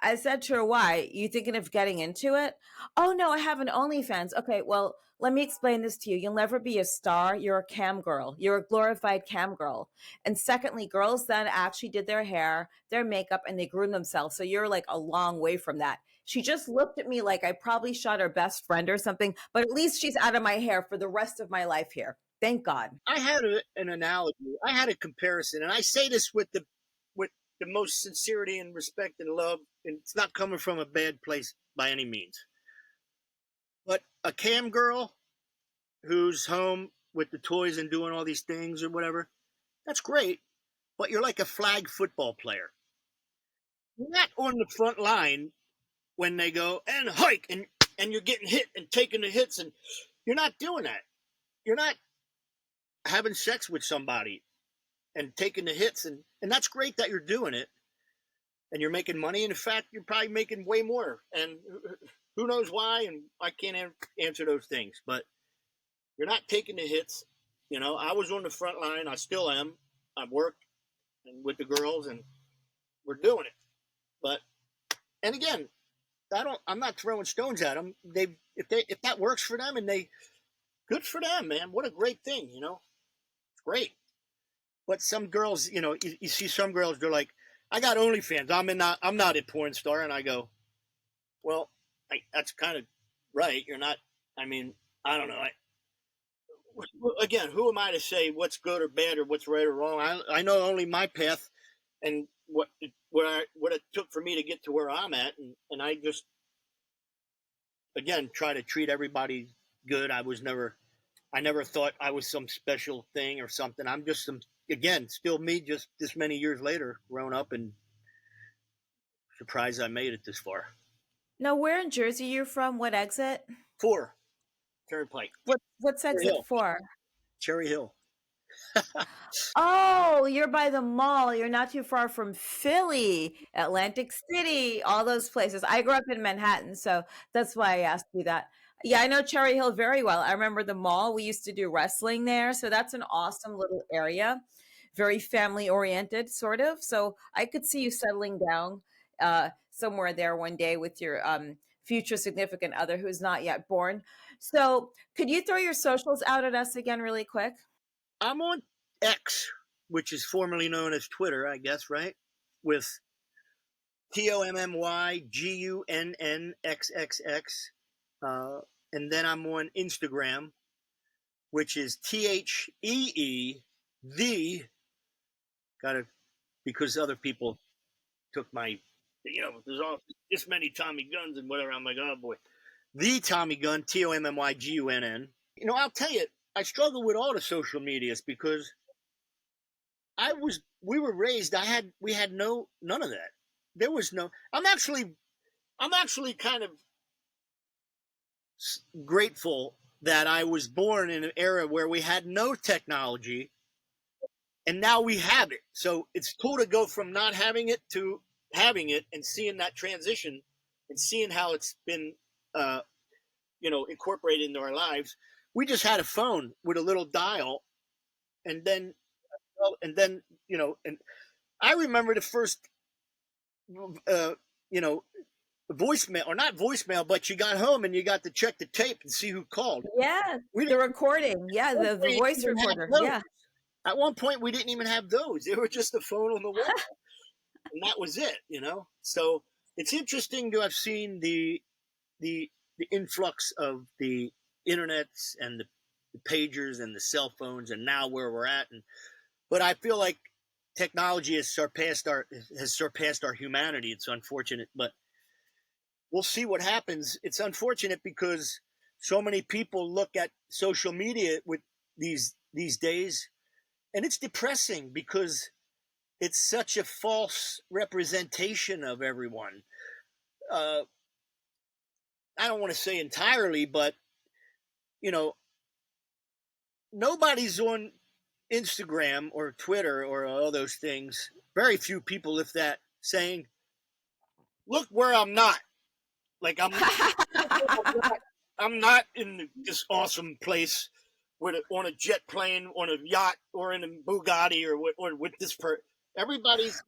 I said to her, why? You thinking of getting into it? Oh, no, I have an OnlyFans. Okay, well, let me explain this to you. You'll never be a star. You're a cam girl. You're a glorified cam girl. And secondly, girls then actually did their hair, their makeup, and they groomed themselves. So you're like a long way from that. She just looked at me like I probably shot her best friend or something, but at least she's out of my hair for the rest of my life here. Thank God. I had an analogy. I had a comparison, and I say this with the most sincerity and respect and love, and it's not coming from a bad place by any means. But a cam girl who's home with the toys and doing all these things or whatever, that's great, but you're like a flag football player. You're not on the front line when they go and hike and you're getting hit and taking the hits, and you're not doing that. You're not having sex with somebody and taking the hits, and that's great that you're doing it and you're making money. And in fact, you're probably making way more, and who knows why, and I can't answer those things, but you're not taking the hits. You know, I was on the front line. I still am. I work with the girls and we're doing it. But, and again, I'm not throwing stones at them. If that works for them, and good for them, man. What a great thing, you know. It's great. But some girls, you know, you see some girls, they're like, I got OnlyFans. I'm not a porn star. And I go, well, that's kind of right. You're not. I mean, I don't know. Again, who am I to say what's good or bad or what's right or wrong? I know only my path and what it took for me to get to where I'm at, and I just, again, try to treat everybody good. I never thought I was some special thing or something. I'm just still me, just this many years later, grown up, and surprised I made it this far. Now, where in Jersey you're from? What exit? 4. Turnpike. What's Cherry exit Hill. 4? Cherry Hill. Oh, you're by the mall. You're not too far from Philly, Atlantic City, all those places. I grew up in Manhattan, so that's why I asked you that. Yeah, I know Cherry Hill very well. I remember the mall. We used to do wrestling there, so that's an awesome little area. Very family oriented, sort of. So I could see you settling down somewhere there one day with your future significant other who's not yet born. So could you throw your socials out at us again really quick? I'm on X, which is formerly known as Twitter, I guess, right? With TOMMYGUNNXXX. And then I'm on Instagram, which is THEE, the, gotta, because other people took my, there's all this many Tommy Guns and whatever. I'm like, oh boy. The Tommy Gunn, TOMMYGUNN. I'll tell you, I struggle with all the social medias because we were raised, we had none of that. There was no, I'm actually kind of grateful that I was born in an era where we had no technology and now we have it. So it's cool to go from not having it to having it and seeing that transition and seeing how it's been, incorporated into our lives. We just had a phone with a little dial and then, and I remember the first, voicemail, or not voicemail, but you got home and you got to check the tape and see who called. Yeah, the recording. Yeah, the voice recorder. Yeah. At one point, we didn't even have those. They were just a phone on the wall. And that was it, So it's interesting to have seen the influx of the internets and the pagers and the cell phones and now where we're at. But I feel like technology has surpassed our humanity. It's unfortunate, but we'll see what happens. It's unfortunate because so many people look at social media with these days, and it's depressing because it's such a false representation of everyone. I don't want to say entirely, but nobody's on Instagram or Twitter or all those things. Very few people, if that, saying, "Look where I'm not." Like I'm not in this awesome place on a jet plane, on a yacht, or in a Bugatti, or with this everybody's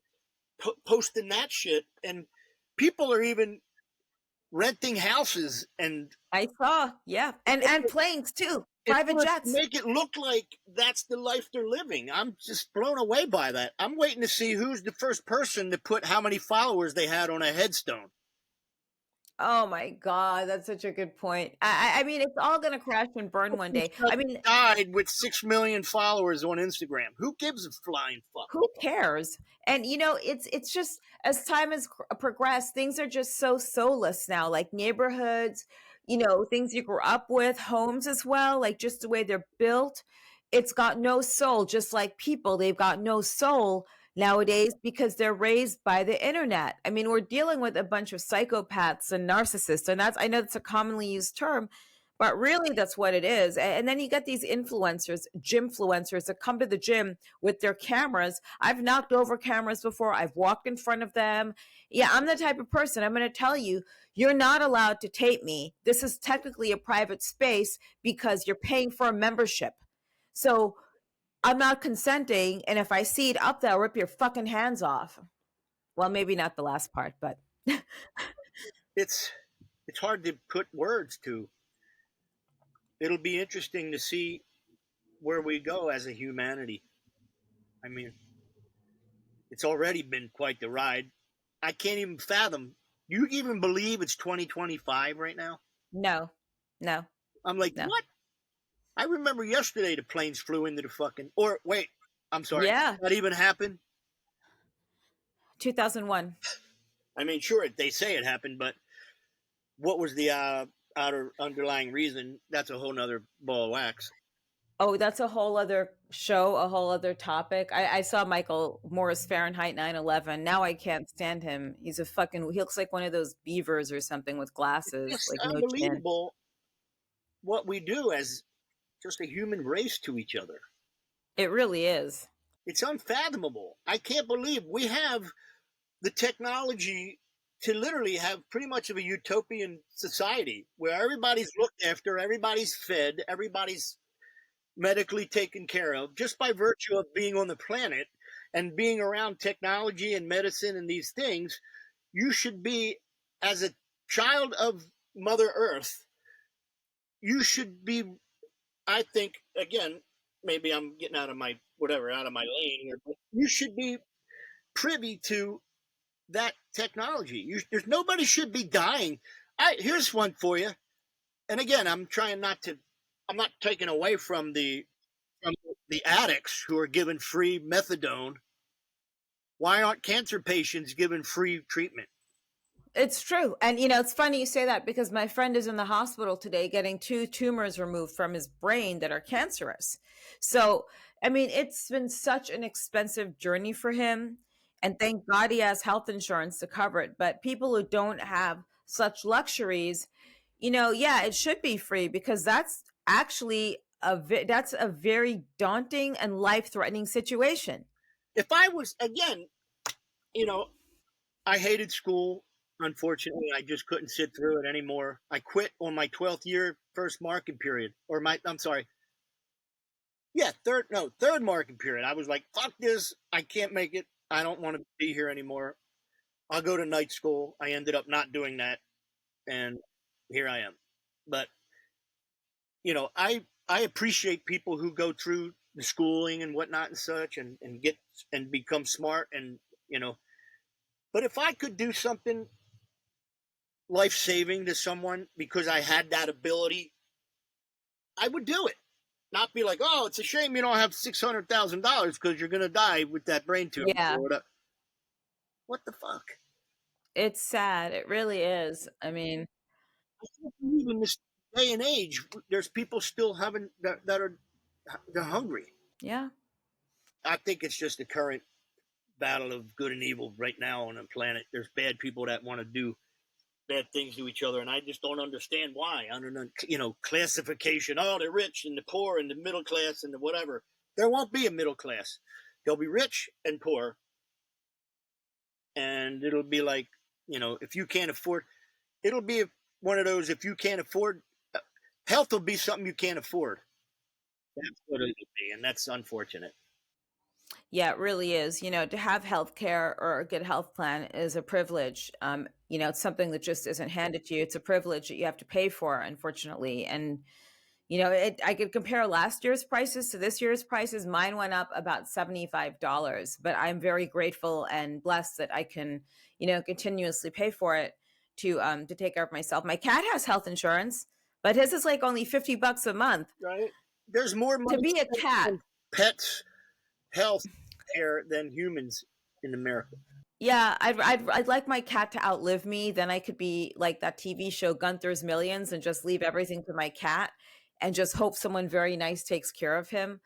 posting that shit, and people are even renting houses and I saw, yeah, and planes too, private jets. Make it look like that's the life they're living. I'm just blown away by that. I'm waiting to see who's the first person to put how many followers they had on a headstone. Oh my God, that's such a good point. I mean, it's all going to crash and burn one day. I mean, died with 6 million followers on Instagram. Who gives a flying fuck? Who cares? And it's just as time has progressed, things are just so soulless now. Like neighborhoods, things you grew up with, homes as well, like just the way they're built. It's got no soul. Just like people, they've got no soul nowadays because they're raised by the internet. I mean, we're dealing with a bunch of psychopaths and narcissists, and I know that's a commonly used term, but really that's what it is. And then you get these influencers, gymfluencers that come to the gym with their cameras. I've knocked over cameras before. I've walked in front of them. Yeah, I'm the type of person, I'm going to tell you, you're not allowed to tape me. This is technically a private space because you're paying for a membership. So I'm not consenting, and if I see it up there, I'll rip your fucking hands off. Well, maybe not the last part, but it's hard to put words to. It'll be interesting to see where we go as a humanity. I mean, it's already been quite the ride. I can't even fathom. You even believe it's 2025 right now? No. I'm like, no. What? I remember yesterday the planes flew into the fucking, or wait, I'm sorry. Yeah. That even happened? 2001. I mean, sure, they say it happened, but what was the outer underlying reason? That's a whole nother ball of wax. Oh, that's a whole other show, a whole other topic. I saw Michael Moore's Fahrenheit 9/11. Now I can't stand him. He looks like one of those beavers or something with glasses. It's like unbelievable what we do as just a human race to each other. It really is. It's unfathomable. I can't believe we have the technology to literally have pretty much of a utopian society where everybody's looked after, everybody's fed, everybody's medically taken care of just by virtue of being on the planet and being around technology and medicine and these things. You should be, as a child of Mother Earth, you should be, I think, again, maybe I'm getting out of my lane here, but you should be privy to that technology. There's nobody should be dying. Here's one for you. And again, I'm not taking away from the addicts who are given free methadone. Why aren't cancer patients given free treatment? It's true. And, it's funny you say that because my friend is in the hospital today getting 2 tumors removed from his brain that are cancerous. So, I mean, it's been such an expensive journey for him. And thank God he has health insurance to cover it. But people who don't have such luxuries, yeah, it should be free because that's actually that's a very daunting and life-threatening situation. If I was, again, I hated school. Unfortunately, I just couldn't sit through it anymore. I quit on my 12th year, first marking period, third marking period. I was like, fuck this. I can't make it. I don't want to be here anymore. I'll go to night school. I ended up not doing that. And here I am. But, I appreciate people who go through the schooling and whatnot and such and get and become smart and, but if I could do something life-saving to someone because I had that ability, I would do it. Not be like, oh, it's a shame you don't have $600,000 because you're going to die with that brain tumor. Yeah. What the fuck? It's sad. It really is. I mean, I can't believe in this day and age, there's people still they're hungry. Yeah. I think it's just the current battle of good and evil right now on the planet. There's bad people that want to do bad things to each other, and I just don't understand why. Under classification, oh, the rich and the poor and the middle class and the whatever. There won't be a middle class. There'll be rich and poor, and it'll be like, if you can't afford, it'll be one of those. If you can't afford, health will be something you can't afford. That's what it'll be, and that's unfortunate. Yeah, it really is. To have health care or a good health plan is a privilege. It's something that just isn't handed to you. It's a privilege that you have to pay for, unfortunately. And, I could compare last year's prices to this year's prices. Mine went up about $75, but I'm very grateful and blessed that I can, continuously pay for it to take care of myself. My cat has health insurance, but his is like only $50 a month. Right. There's more money to be a cat. Pets health care than humans in America. Yeah, I'd like my cat to outlive me. Then I could be like that TV show Gunther's Millions and just leave everything to my cat and just hope someone very nice takes care of him.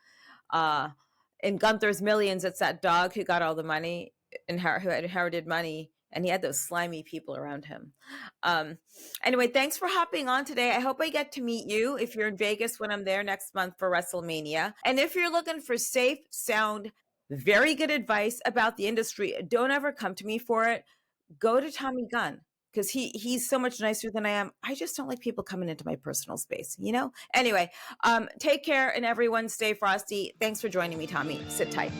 In Gunther's Millions, it's that dog who got all the money, who had inherited money, and he had those slimy people around him. Anyway, thanks for hopping on today. I hope I get to meet you if you're in Vegas when I'm there next month for WrestleMania. And if you're looking for safe, sound, very good advice about the industry, don't ever come to me for it. Go to Tommy Gunn because he's so much nicer than I am. I just don't like people coming into my personal space, Anyway, take care and everyone stay frosty. Thanks for joining me, Tommy. Sit tight.